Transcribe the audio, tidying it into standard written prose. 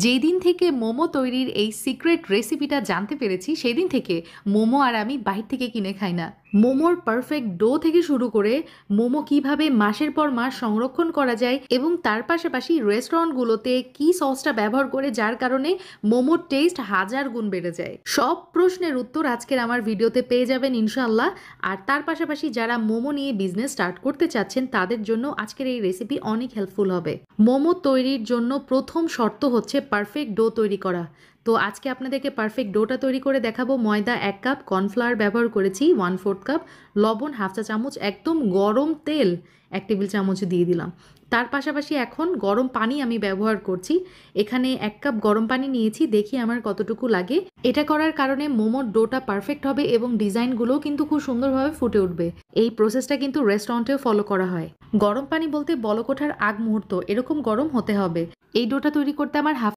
যেদিন থেকে মোমো তৈরির এই সিক্রেট রেসিপিটা জানতে পেরেছি সেদিন থেকে মোমো আর আমি বাইরে থেকে কিনে খাই না। মোমোর পারফেক্ট ডো থেকে শুরু করে মোমো কিভাবে মাসের পর মাস সংরক্ষণ করা যায় এবং তার পাশাপাশি রেস্টুরেন্টগুলোতে কি সসটা ব্যবহার করে যার কারণে মোমোর টেস্ট হাজার গুণ বেড়ে যায়, সব প্রশ্নের উত্তর আজকের আমার ভিডিওতে পেয়ে যাবেন ইনশাল্লাহ। আর তার পাশাপাশি যারা মোমো নিয়ে বিজনেস স্টার্ট করতে চাচ্ছেন তাদের জন্য আজকের এই রেসিপি অনেক হেল্পফুল হবে। মোমো তৈরির জন্য প্রথম শর্ত হচ্ছে পারফেক্ট ডো তৈরি করা। তো আজকে আপনাদেরকে পারফেক্ট ডোটা তৈরি করে দেখাবো। ময়দা 1 কাপ, কর্নফ্লাওয়ার ব্যবহার করেছি 1/4 কাপ, লবণ হাফ চা চামচ, একদম গরম তেল 1 টেবিল চামচ দিয়ে দিলাম। তার পাশাপাশি এখন গরম পানি আমি ব্যবহার করছি। এখানে 1 কাপ গরম পানি নিয়েছি, দেখি আমার কতটুকু লাগে। এটা করার কারণে মোমোর ডোটা পারফেক্ট হবে এবং ডিজাইনগুলোও কিন্তু খুব সুন্দরভাবে ফুটে উঠবে। এই প্রসেসটা কিন্তু রেস্টুরেন্টেও ফলো করা হয়। গরম পানি বলতে বলক ওঠার আগ মুহূর্ত এরকম গরম হতে হবে। এই ডোটা তৈরি করতে আমার হাফ